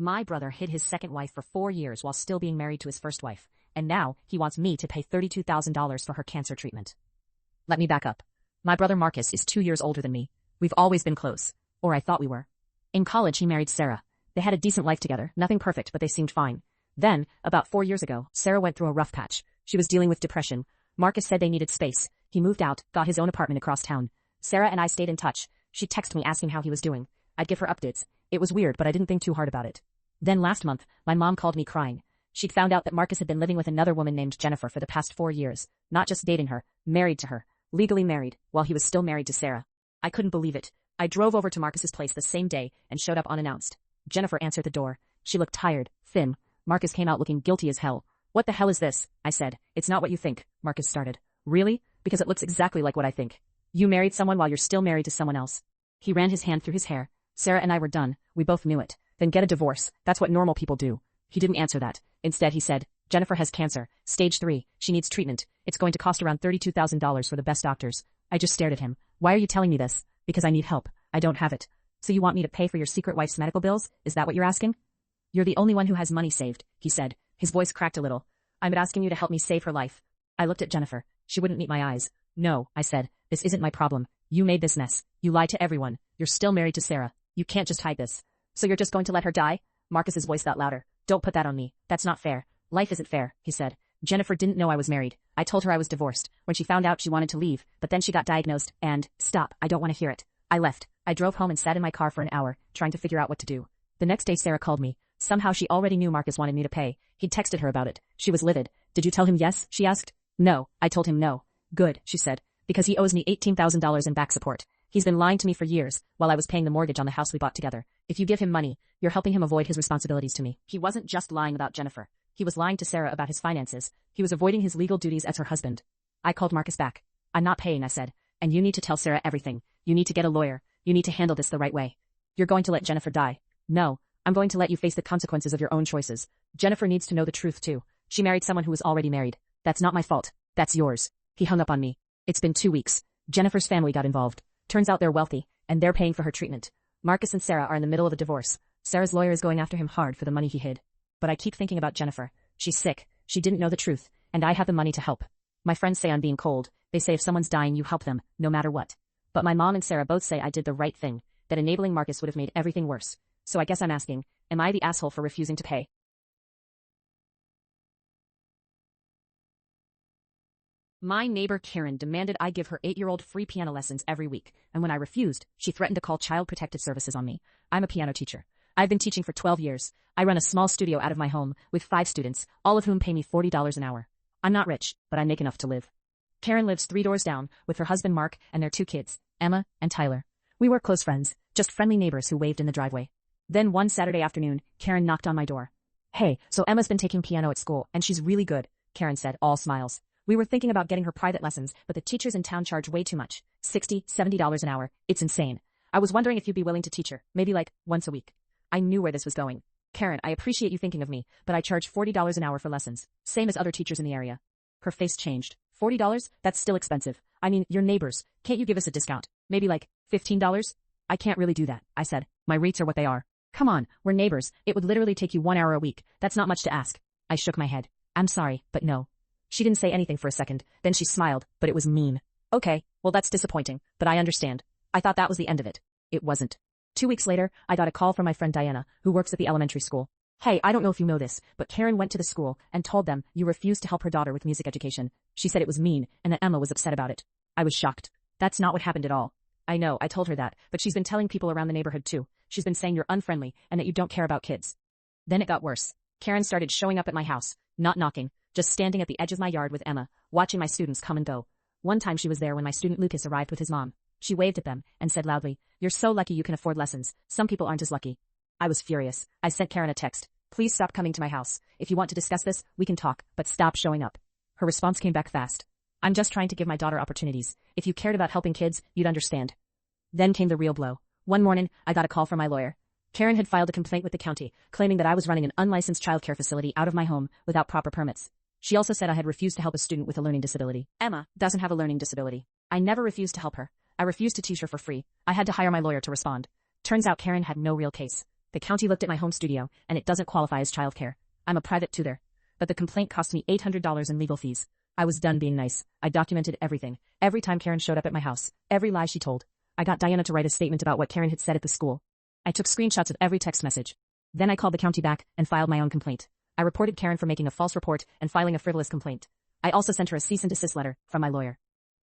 My brother hid his second wife for 4 years while still being married to his first wife, and now he wants me to pay $32,000 for her cancer treatment. Let me back up. My brother Marcus is 2 years older than me. We've always been close. Or I thought we were. In college he married Sarah. They had a decent life together, nothing perfect but they seemed fine. Then, about 4 years ago, Sarah went through a rough patch. She was dealing with depression. Marcus said they needed space. He moved out, got his own apartment across town. Sarah and I stayed in touch. She'd text me asking how he was doing. I'd give her updates. It was weird, but I didn't think too hard about it. Then last month, my mom called me crying. She'd found out that Marcus had been living with another woman named Jennifer for the past 4 years. Not just dating her, married to her. Legally married, while he was still married to Sarah. I couldn't believe it. I drove over to Marcus's place the same day and showed up unannounced. Jennifer answered the door. She looked tired, thin. Marcus came out looking guilty as hell. "What the hell is this?" I said. "It's not what you think," Marcus started. "Really? Because it looks exactly like what I think. You married someone while you're still married to someone else." He ran his hand through his hair. "Sarah and I were done. We both knew it. Then get a divorce. That's what normal people do." He didn't answer that. Instead he said, "Jennifer has cancer. Stage 3. She needs treatment. It's going to cost around $32,000 for the best doctors." I just stared at him. "Why are you telling me this?" "Because I need help. I don't have it." "So you want me to pay for your secret wife's medical bills? Is that what you're asking?" "You're the only one who has money saved," he said. His voice cracked a little. "I'm asking you to help me save her life." I looked at Jennifer. She wouldn't meet my eyes. "No," I said. "This isn't my problem. You made this mess. You lied to everyone. You're still married to Sarah. You can't just hide this." "So you're just going to let her die?" Marcus's voice got louder. "Don't put that on me. That's not fair. Life isn't fair," he said. "Jennifer didn't know I was married. I told her I was divorced. When she found out, she wanted to leave, but then she got diagnosed and, stop, I don't want to hear it. I left. I drove home and sat in my car for an hour, trying to figure out what to do. The next day Sarah called me. Somehow she already knew Marcus wanted me to pay. He'd texted her about it. She was livid. "Did you tell him yes?" she asked. "No." I told him no. "Good," she said. "Because he owes me $18,000 in back support. He's been lying to me for years, while I was paying the mortgage on the house we bought together. If you give him money, you're helping him avoid his responsibilities to me." He wasn't just lying about Jennifer. He was lying to Sarah about his finances. He was avoiding his legal duties as her husband. I called Marcus back. "I'm not paying," I said. "And you need to tell Sarah everything. You need to get a lawyer. You need to handle this the right way. You're going to let Jennifer die." "No. I'm going to let you face the consequences of your own choices. Jennifer needs to know the truth too. She married someone who was already married. That's not my fault. That's yours." He hung up on me. It's been 2 weeks. Jennifer's family got involved. Turns out they're wealthy, and they're paying for her treatment. Marcus and Sarah are in the middle of a divorce. Sarah's lawyer is going after him hard for the money he hid. But I keep thinking about Jennifer. She's sick. She didn't know the truth, and I have the money to help. My friends say I'm being cold. They say if someone's dying, you help them, no matter what. But my mom and Sarah both say I did the right thing, that enabling Marcus would have made everything worse. So I guess I'm asking, am I the asshole for refusing to pay? My neighbor Karen demanded I give her 8-year-old free piano lessons every week, and when I refused, she threatened to call Child Protective Services on me. I'm a piano teacher. I've been teaching for 12 years. I run a small studio out of my home, with 5 students, all of whom pay me $40 an hour. I'm not rich, but I make enough to live. Karen lives 3 doors down, with her husband Mark and their 2 kids, Emma and Tyler. We were close friends, just friendly neighbors who waved in the driveway. Then one Saturday afternoon, Karen knocked on my door. "Hey, so Emma's been taking piano at school, and she's really good," Karen said, all smiles. "We were thinking about getting her private lessons, but the teachers in town charge way too much. $60, $70 an hour. It's insane. I was wondering if you'd be willing to teach her, maybe like once a week." I knew where this was going. "Karen, I appreciate you thinking of me, but I charge $40 an hour for lessons, same as other teachers in the area." Her face changed. $40? That's still expensive. I mean, you're neighbors. Can't you give us a discount? Maybe like $15? "I can't really do that," I said. "My rates are what they are." "Come on, we're neighbors. It would literally take you 1 hour a week. That's not much to ask." I shook my head. "I'm sorry, but no." She didn't say anything for a second, then she smiled, but it was mean. "Okay, well that's disappointing, but I understand. I thought that was the end of it." It wasn't. 2 weeks later, I got a call from my friend Diana, who works at the elementary school. "Hey, I don't know if you know this, but Karen went to the school and told them you refused to help her daughter with music education. She said it was mean and that Emma was upset about it." I was shocked. "That's not what happened at all." "I know, I told her that, but she's been telling people around the neighborhood too. She's been saying you're unfriendly and that you don't care about kids." Then it got worse. Karen started showing up at my house, not knocking, just standing at the edge of my yard with Emma, watching my students come and go. One time she was there when my student Lucas arrived with his mom. She waved at them and said loudly, "You're so lucky you can afford lessons. Some people aren't as lucky." I was furious. I sent Karen a text. "Please stop coming to my house. If you want to discuss this, we can talk, but stop showing up." Her response came back fast. "I'm just trying to give my daughter opportunities. If you cared about helping kids, you'd understand." Then came the real blow. One morning, I got a call from my lawyer. Karen had filed a complaint with the county, claiming that I was running an unlicensed childcare facility out of my home without proper permits. She also said I had refused to help a student with a learning disability. Emma doesn't have a learning disability. I never refused to help her. I refused to teach her for free. I had to hire my lawyer to respond. Turns out Karen had no real case. The county looked at my home studio, and it doesn't qualify as childcare. I'm a private tutor. But the complaint cost me $800 in legal fees. I was done being nice. I documented everything. Every time Karen showed up at my house. Every lie she told. I got Diana to write a statement about what Karen had said at the school. I took screenshots of every text message. Then I called the county back and filed my own complaint. I reported Karen for making a false report and filing a frivolous complaint. I also sent her a cease and desist letter from my lawyer.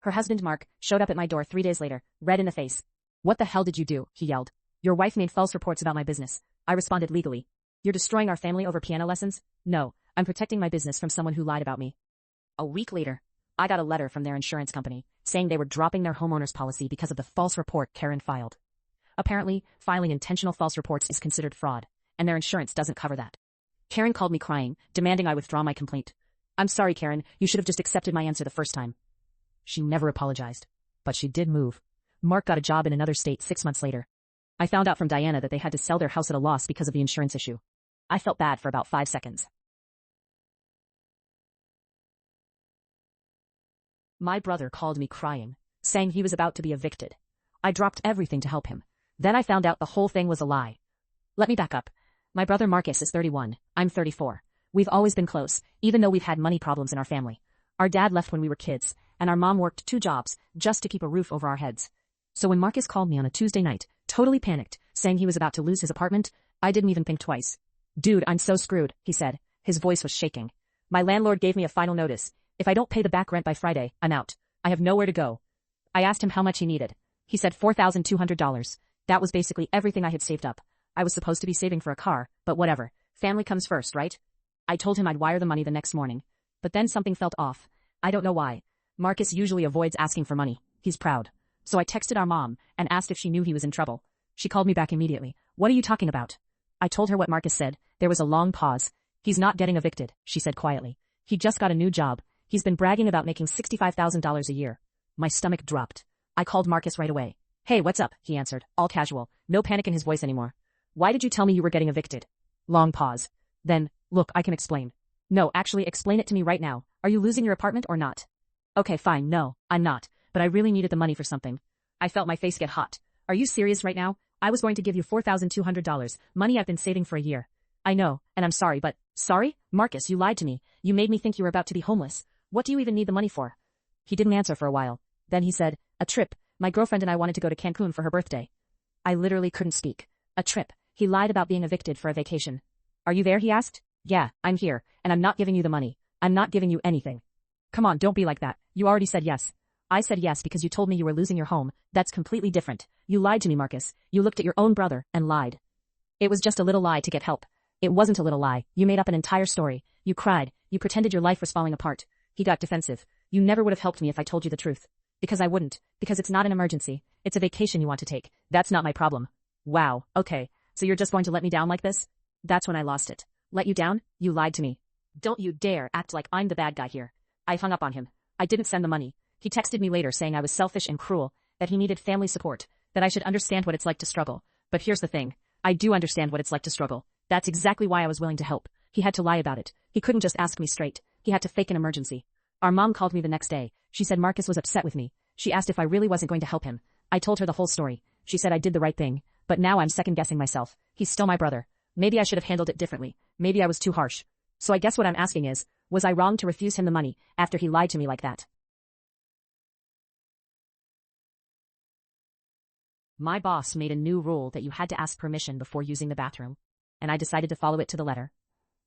Her husband, Mark, showed up at my door 3 days later, red in the face. "What the hell did you do?" he yelled. "Your wife made false reports about my business." I responded legally. "You're destroying our family over piano lessons?" "No, I'm protecting my business from someone who lied about me." A week later, I got a letter from their insurance company saying they were dropping their homeowner's policy because of the false report Karen filed. Apparently, filing intentional false reports is considered fraud, and their insurance doesn't cover that. Karen called me crying, demanding I withdraw my complaint. "I'm sorry, Karen, you should have just accepted my answer the first time." She never apologized, but she did move. Mark got a job in another state 6 months later. I found out from Diana that they had to sell their house at a loss because of the insurance issue. I felt bad for about 5 seconds. My brother called me crying, saying he was about to be evicted. I dropped everything to help him. Then I found out the whole thing was a lie. Let me back up. My brother Marcus is 31. I'm 34. We've always been close, even though we've had money problems in our family. Our dad left when we were kids, and our mom worked 2 jobs just to keep a roof over our heads. So when Marcus called me on a Tuesday night, totally panicked, saying he was about to lose his apartment, I didn't even think twice. "Dude, I'm so screwed," he said. His voice was shaking. "My landlord gave me a final notice. If I don't pay the back rent by Friday, I'm out. I have nowhere to go." I asked him how much he needed. He said $4,200. That was basically everything I had saved up. I was supposed to be saving for a car, but whatever. Family comes first, right? I told him I'd wire the money the next morning. But then something felt off. I don't know why. Marcus usually avoids asking for money. He's proud. So I texted our mom and asked if she knew he was in trouble. She called me back immediately. "What are you talking about?" I told her what Marcus said. There was a long pause. "He's not getting evicted," she said quietly. "He just got a new job. He's been bragging about making $65,000 a year." My stomach dropped. I called Marcus right away. "Hey, what's up?" he answered, all casual, no panic in his voice anymore. "Why did you tell me you were getting evicted?" Long pause. Then, "Look, I can explain." "No, actually, explain it to me right now. Are you losing your apartment or not?" "Okay, fine, no, I'm not, but I really needed the money for something." I felt my face get hot. "Are you serious right now? I was going to give you $4,200, money I've been saving for a year." "I know, and I'm sorry, but..." "Sorry? Marcus, you lied to me. You made me think you were about to be homeless. What do you even need the money for?" He didn't answer for a while. Then he said, "A trip. My girlfriend and I wanted to go to Cancun for her birthday." I literally couldn't speak. A trip. He lied about being evicted for a vacation. "Are you there?" he asked. "Yeah, I'm here, and I'm not giving you the money. I'm not giving you anything." "Come on, don't be like that. You already said yes." "I said yes because you told me you were losing your home. That's completely different. You lied to me, Marcus. You looked at your own brother and lied." "It was just a little lie to get help." "It wasn't a little lie. You made up an entire story. You cried. You pretended your life was falling apart." He got defensive. "You never would have helped me if I told you the truth." "Because I wouldn't. Because it's not an emergency. It's a vacation you want to take. That's not my problem." "Wow, okay. So you're just going to let me down like this?" That's when I lost it. "Let you down? You lied to me. Don't you dare act like I'm the bad guy here." I hung up on him. I didn't send the money. He texted me later saying I was selfish and cruel, that he needed family support, that I should understand what it's like to struggle. But here's the thing. I do understand what it's like to struggle. That's exactly why I was willing to help. He had to lie about it. He couldn't just ask me straight. He had to fake an emergency. Our mom called me the next day. She said Marcus was upset with me. She asked if I really wasn't going to help him. I told her the whole story. She said I did the right thing. But now I'm second-guessing myself. He's still my brother. Maybe I should have handled it differently. Maybe I was too harsh. So I guess what I'm asking is, was I wrong to refuse him the money after he lied to me like that? My boss made a new rule that you had to ask permission before using the bathroom, and I decided to follow it to the letter.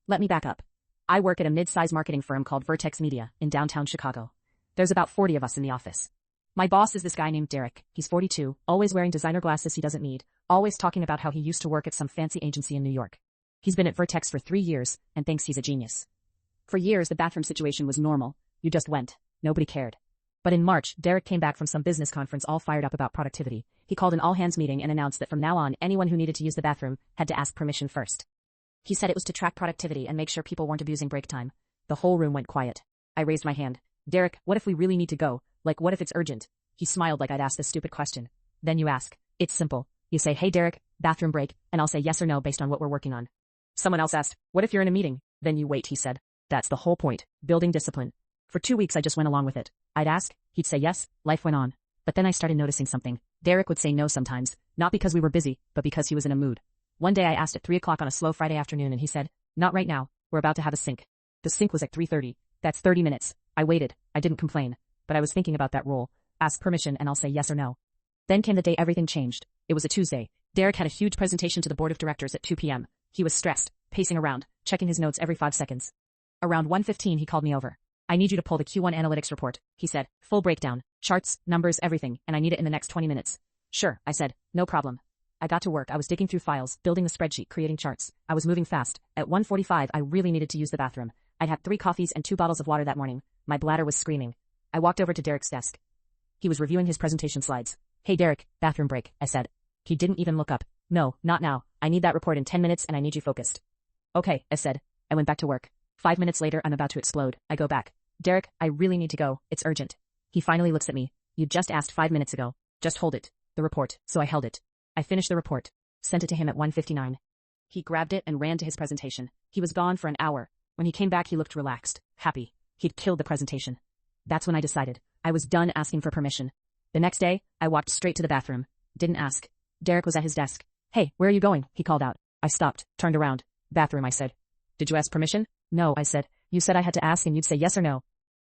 Let me back up. I work at a mid-size marketing firm called Vertex Media in downtown Chicago. There's about 40 of us in the office. My boss is this guy named Derek. He's 42, always wearing designer glasses he doesn't need, always talking about how he used to work at some fancy agency in New York. He's been at Vertex for 3 years and thinks he's a genius. For years, the bathroom situation was normal. You just went. Nobody cared. But in March, Derek came back from some business conference all fired up about productivity. He called an all-hands meeting and announced that from now on, anyone who needed to use the bathroom had to ask permission first. He said it was to track productivity and make sure people weren't abusing break time. The whole room went quiet. I raised my hand. "Derek, what if we really need to go? Like, what if it's urgent?" He smiled like I'd asked a stupid question. "Then you ask. It's simple. You say, 'Hey Derek, bathroom break,' and I'll say yes or no based on what we're working on." Someone else asked, "What if you're in a meeting?" "Then you wait," he said. That's the whole point. Building discipline. For 2 weeks I just went along with it. I'd ask, he'd say yes, life went on. But then I started noticing something. Derek would say no sometimes, not because we were busy, but because he was in a mood. One day I asked at 3 o'clock on a slow Friday afternoon and he said, "Not right now, we're about to have a sync." The sync was at 3:30. That's 30 minutes. I waited. I didn't complain. But I was thinking about that rule. Ask permission and I'll say yes or no. Then came the day everything changed. It was a Tuesday. Derek had a huge presentation to the board of directors at 2 p.m. He was stressed, pacing around, checking his notes every 5 seconds. Around 1:15 he called me over. "I need you to pull the Q1 analytics report," he said. "Full breakdown, charts, numbers, everything, and I need it in the next 20 minutes. "Sure," I said. "No problem." I got to work. I was digging through files, building the spreadsheet, creating charts. I was moving fast. At 1:45 I really needed to use the bathroom. I'd had 3 coffees and 2 bottles of water that morning. My bladder was screaming. I walked over to Derek's desk. He was reviewing his presentation slides. "Hey Derek, bathroom break," I said. He didn't even look up. "No, not now. I need that report in 10 minutes and I need you focused." "Okay," I said. I went back to work. 5 minutes later I'm about to explode. I go back. "Derek, I really need to go. It's urgent." He finally looks at me. "You just asked 5 minutes ago. Just hold it." The report. So I held it. I finished the report. Sent it to him at 1:59. He grabbed it and ran to his presentation. He was gone for an hour. When he came back he looked relaxed, happy. He'd killed the presentation. That's when I decided. I was done asking for permission. The next day, I walked straight to the bathroom. Didn't ask. Derek was at his desk. "Hey, where are you going?" he called out. I stopped, turned around. "Bathroom," I said. "Did you ask permission?" "No," I said. "You said I had to ask and you'd say yes or no."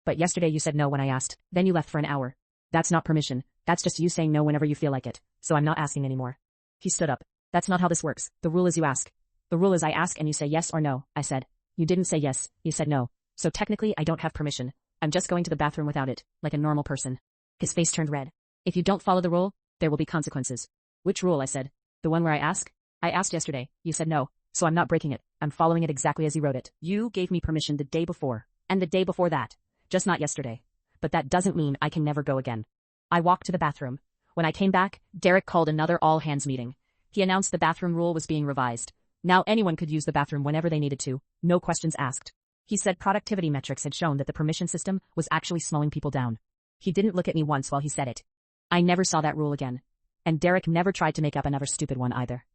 "But yesterday you said no when I asked. Then you left for an hour." "That's not permission. That's just you saying no whenever you feel like it. So I'm not asking anymore." He stood up. "That's not how this works. The rule is you ask." "The rule is I ask and you say yes or no," I said. "You didn't say yes, you said no. So technically I don't have permission. I'm just going to the bathroom without it, like a normal person." His face turned red. "If you don't follow the rule, there will be consequences." "Which rule?" I said. "The one where I ask?" "I asked yesterday. You said no. So I'm not breaking it. I'm following it exactly as you wrote it. You gave me permission the day before. And the day before that. Just not yesterday. But that doesn't mean I can never go again." I walked to the bathroom. When I came back, Derek called another all-hands meeting. He announced the bathroom rule was being revised. Now anyone could use the bathroom whenever they needed to, no questions asked. He said productivity metrics had shown that the permission system was actually slowing people down. He didn't look at me once while he said it. I never saw that rule again. And Derek never tried to make up another stupid one either.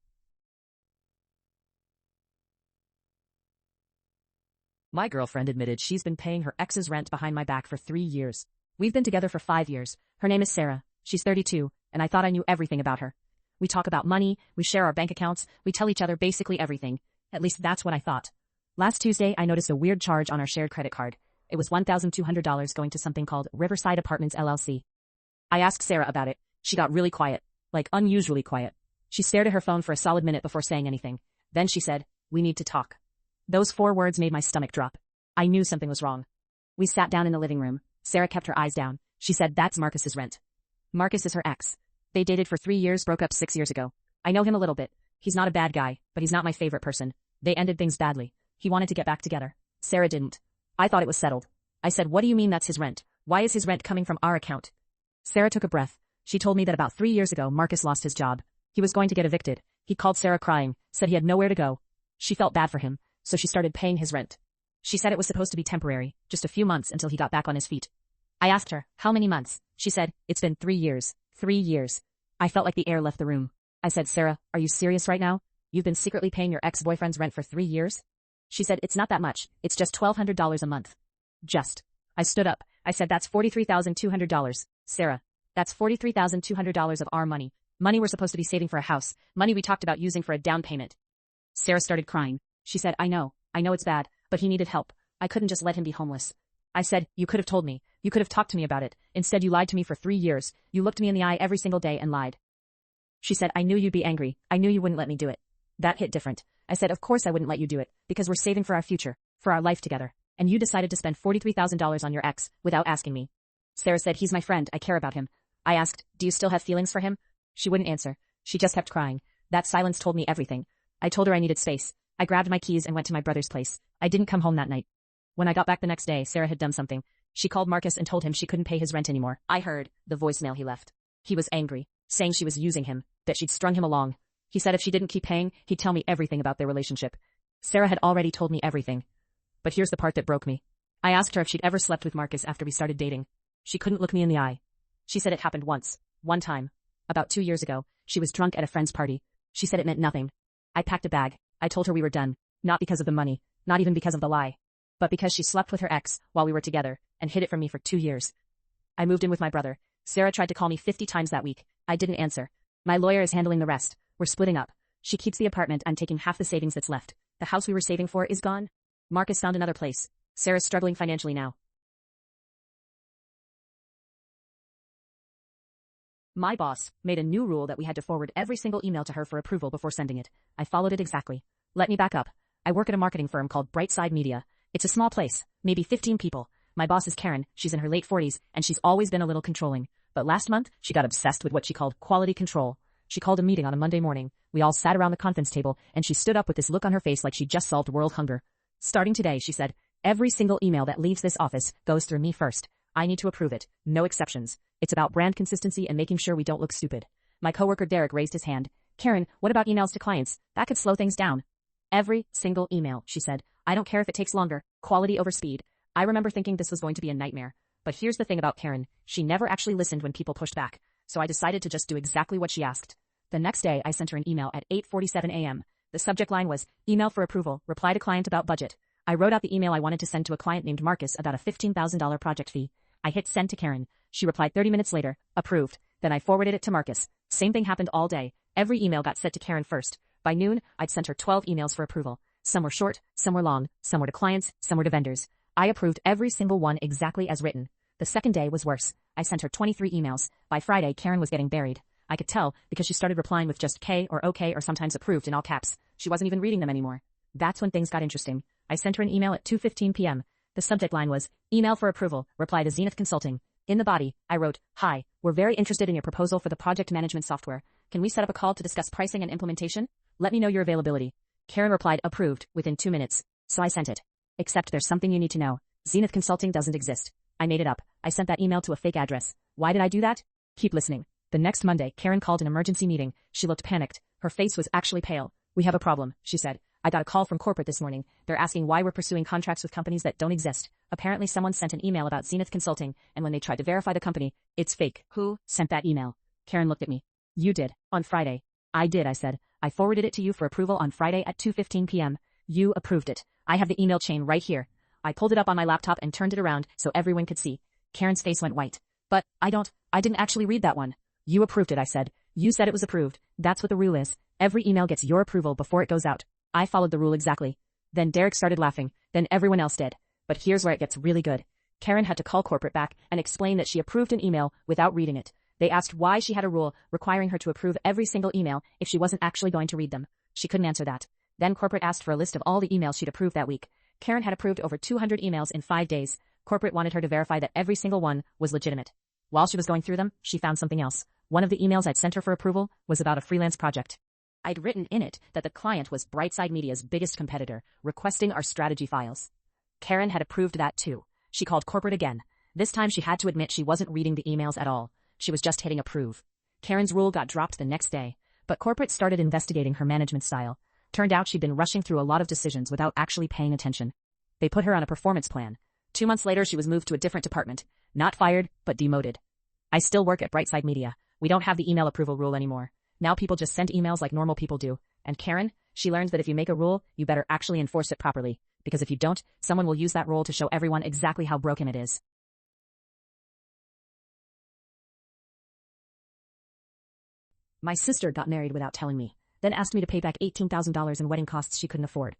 My girlfriend admitted she's been paying her ex's rent behind my back for 3 years. We've been together for 5 years. Her name is Sarah. She's 32, and I thought I knew everything about her. We talk about money, we share our bank accounts, we tell each other basically everything. At least that's what I thought. Last Tuesday, I noticed a weird charge on our shared credit card. It was $1,200 going to something called Riverside Apartments LLC. I asked Sarah about it. She got really quiet, like unusually quiet. She stared at her phone for a solid minute before saying anything. Then she said, "We need to talk." Those 4 words made my stomach drop. I knew something was wrong. We sat down in the living room. Sarah kept her eyes down. She said, "That's Marcus's rent." Marcus is her ex. They dated for 3 years, broke up 6 years ago. I know him a little bit. He's not a bad guy, but he's not my favorite person. They ended things badly. He wanted to get back together. Sarah didn't. I thought it was settled. I said, "What do you mean that's his rent? Why is his rent coming from our account?" Sarah took a breath. She told me that about 3 years ago, Marcus lost his job. He was going to get evicted. He called Sarah crying, said he had nowhere to go. She felt bad for him, so she started paying his rent. She said it was supposed to be temporary, just a few months until he got back on his feet. I asked her, "How many months?" She said, "It's been 3 years. 3 years. I felt like the air left the room. I said, "Sarah, are you serious right now? You've been secretly paying your ex-boyfriend's rent for 3 years? She said, "It's not that much. It's just $1,200 a month." Just. I stood up. I said, "That's $43,200. Sarah, that's $43,200 of our money. Money we're supposed to be saving for a house. Money we talked about using for a down payment." Sarah started crying. She said, I know it's bad, but he needed help. I couldn't just let him be homeless." I said, "You could have told me. You could have talked to me about it. Instead you lied to me for 3 years. You looked me in the eye every single day and lied." She said, "I knew you'd be angry. I knew you wouldn't let me do it." That hit different. I said, "Of course I wouldn't let you do it, because we're saving for our future, for our life together. And you decided to spend $43,000 on your ex without asking me." Sarah said, "He's my friend. I care about him." I asked, "Do you still have feelings for him?" She wouldn't answer. She just kept crying. That silence told me everything. I told her I needed space. I grabbed my keys and went to my brother's place. I didn't come home that night. When I got back the next day, Sarah had done something. She called Marcus and told him she couldn't pay his rent anymore. I heard the voicemail he left. He was angry, saying she was using him, that she'd strung him along. He said if she didn't keep paying, he'd tell me everything about their relationship. Sarah had already told me everything. But here's the part that broke me. I asked her if she'd ever slept with Marcus after we started dating. She couldn't look me in the eye. She said it happened once. One time. About 2 years ago. She was drunk at a friend's party. She said it meant nothing. I packed a bag. I told her we were done. Not because of the money. Not even because of the lie. But because she slept with her ex while we were together and hid it from me for 2 years. I moved in with my brother. Sarah tried to call me 50 times that week. I didn't answer. My lawyer is handling the rest. We're splitting up. She keeps the apartment. I'm taking half the savings that's left. The house we were saving for is gone. Marcus found another place. Sarah's struggling financially now. My boss made a new rule that we had to forward every single email to her for approval before sending it. I followed it exactly. Let me back up. I work at a marketing firm called Brightside Media. It's a small place, maybe 15 people. My boss is Karen. She's in her late 40s, and she's always been a little controlling. But last month, she got obsessed with what she called quality control. She called a meeting on a Monday morning. We all sat around the conference table, and she stood up with this look on her face like she just solved world hunger. Starting today, she said, every single email that leaves this office goes through me first. I need to approve it. No exceptions. It's about brand consistency and making sure we don't look stupid. My coworker Derek raised his hand. Karen, what about emails to clients? That could slow things down. Every single email, she said. I don't care if it takes longer. Quality over speed. I remember thinking this was going to be a nightmare. But here's the thing about Karen. She never actually listened when people pushed back. So I decided to just do exactly what she asked. The next day, I sent her an email at 8:47 a.m. The subject line was, email for approval, reply to client about budget. I wrote out the email I wanted to send to a client named Marcus about a $15,000 project fee. I hit send to Karen. She replied 30 minutes later, approved. Then I forwarded it to Marcus. Same thing happened all day. Every email got sent to Karen first. By noon, I'd sent her 12 emails for approval. Some were short, some were long, some were to clients, some were to vendors. I approved every single one exactly as written. The second day was worse. I sent her 23 emails. By Friday, Karen was getting buried. I could tell because she started replying with just K or OK or sometimes approved in all caps. She wasn't even reading them anymore. That's when things got interesting. I sent her an email at 2:15 p.m. The subject line was, email for approval, reply to Zenith Consulting. In the body, I wrote, hi, we're very interested in your proposal for the project management software. Can we set up a call to discuss pricing and implementation? Let me know your availability. Karen replied, approved, within 2 minutes. So I sent it. Except there's something you need to know. Zenith Consulting doesn't exist. I made it up. I sent that email to a fake address. Why did I do that? Keep listening. The next Monday, Karen called an emergency meeting. She looked panicked. Her face was actually pale. We have a problem, she said. I got a call from corporate this morning. They're asking why we're pursuing contracts with companies that don't exist. Apparently someone sent an email about Zenith Consulting, and when they tried to verify the company, it's fake. Who sent that email? Karen looked at me. You did. On Friday. I did, I said. I forwarded it to you for approval on Friday at 2:15 p.m. You approved it. I have the email chain right here. I pulled it up on my laptop and turned it around so everyone could see. Karen's face went white. But I didn't actually read that one. You approved it, I said. You said it was approved. That's what the rule is. Every email gets your approval before it goes out. I followed the rule exactly. Then Derek started laughing. Then everyone else did. But here's where it gets really good. Karen had to call corporate back and explain that she approved an email without reading it. They asked why she had a rule requiring her to approve every single email if she wasn't actually going to read them. She couldn't answer that. Then corporate asked for a list of all the emails she'd approved that week. Karen had approved over 200 emails in 5 days. Corporate wanted her to verify that every single one was legitimate. While she was going through them, she found something else. One of the emails I'd sent her for approval was about a freelance project. I'd written in it that the client was Brightside Media's biggest competitor, requesting our strategy files. Karen had approved that too. She called corporate again. This time she had to admit she wasn't reading the emails at all. She was just hitting approve. Karen's rule got dropped the next day, but corporate started investigating her management style. Turned out she'd been rushing through a lot of decisions without actually paying attention. They put her on a performance plan. 2 months later, she was moved to a different department. Not fired, but demoted. I still work at Brightside Media. We don't have the email approval rule anymore. Now people just send emails like normal people do. And Karen, she learns that if you make a rule, you better actually enforce it properly. Because if you don't, someone will use that rule to show everyone exactly how broken it is. My sister got married without telling me, then asked me to pay back $18,000 in wedding costs she couldn't afford.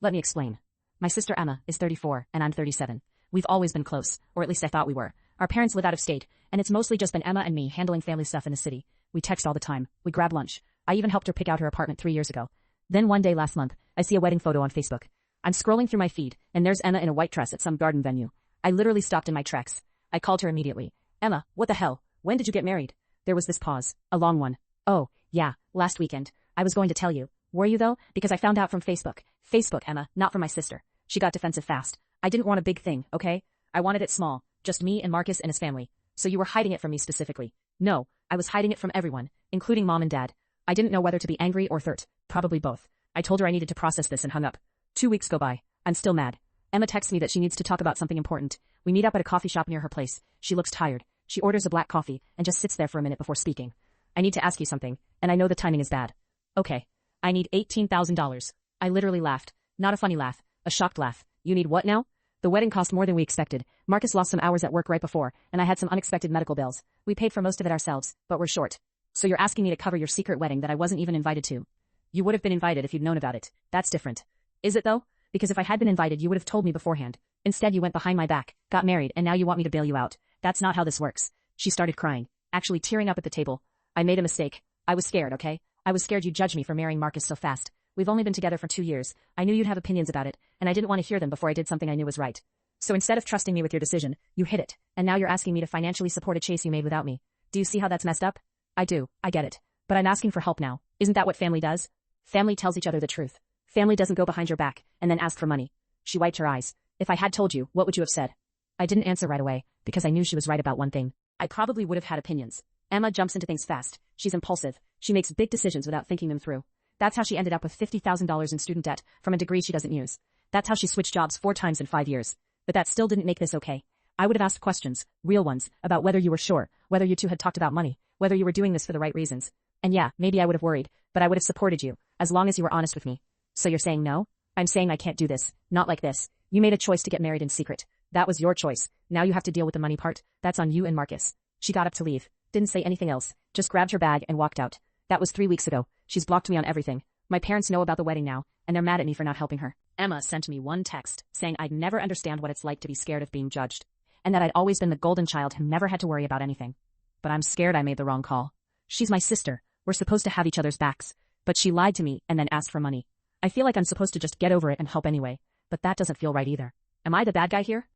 Let me explain. My sister Emma is 34, and I'm 37. We've always been close, or at least I thought we were. Our parents live out of state, and it's mostly just been Emma and me handling family stuff in the city. We text all the time. We grab lunch. I even helped her pick out her apartment 3 years ago. Then one day last month, I see a wedding photo on Facebook. I'm scrolling through my feed, and there's Emma in a white dress at some garden venue. I literally stopped in my tracks. I called her immediately. Emma, what the hell? When did you get married? There was this pause. A long one. Oh, yeah, last weekend. I was going to tell you. Were you though? Because I found out from Facebook. Facebook, Emma, not from my sister. She got defensive fast. I didn't want a big thing, okay? I wanted it small. Just me and Marcus and his family. So you were hiding it from me specifically. No, I was hiding it from everyone, including Mom and Dad. I didn't know whether to be angry or hurt. Probably both. I told her I needed to process this and hung up. 2 weeks go by. I'm still mad. Emma texts me that she needs to talk about something important. We meet up at a coffee shop near her place. She looks tired. She orders a black coffee and just sits there for a minute before speaking. I need to ask you something, and I know the timing is bad. Okay. I need $18,000. I literally laughed. Not a funny laugh. A shocked laugh. You need what now? The wedding cost more than we expected. Marcus lost some hours at work right before, and I had some unexpected medical bills. We paid for most of it ourselves, but we're short. So you're asking me to cover your secret wedding that I wasn't even invited to? You would have been invited if you'd known about it. That's different. Is it though? Because if I had been invited, you would have told me beforehand. Instead, you went behind my back, got married, and now you want me to bail you out. That's not how this works. She started crying, actually tearing up at the table. I made a mistake. I was scared, okay? I was scared you'd judge me for marrying Marcus so fast. We've only been together for 2 years. I knew you'd have opinions about it, and I didn't want to hear them before I did something I knew was right. So instead of trusting me with your decision, you hid it, and now you're asking me to financially support a chase you made without me. Do you see how that's messed up? I do, I get it. But I'm asking for help now. Isn't that what family does? Family tells each other the truth. Family doesn't go behind your back and then ask for money. She wiped her eyes. If I had told you, what would you have said? I didn't answer right away, because I knew she was right about one thing. I probably would have had opinions. Emma jumps into things fast. She's impulsive. She makes big decisions without thinking them through. That's how she ended up with $50,000 in student debt from a degree she doesn't use. That's how she switched jobs 4 times in 5 years. But that still didn't make this okay. I would have asked questions, real ones, about whether you were sure, whether you two had talked about money, whether you were doing this for the right reasons. And yeah, maybe I would have worried, but I would have supported you, as long as you were honest with me. So you're saying no? I'm saying I can't do this. Not like this. You made a choice to get married in secret. That was your choice. Now you have to deal with the money part. That's on you and Marcus. She got up to leave. Didn't say anything else. Just grabbed her bag and walked out. That was 3 weeks ago. She's blocked me on everything. My parents know about the wedding now, and they're mad at me for not helping her. Emma sent me one text saying I'd never understand what it's like to be scared of being judged, and that I'd always been the golden child who never had to worry about anything. But I'm scared I made the wrong call. She's my sister. We're supposed to have each other's backs. But she lied to me and then asked for money. I feel like I'm supposed to just get over it and help anyway, but that doesn't feel right either. Am I the bad guy here?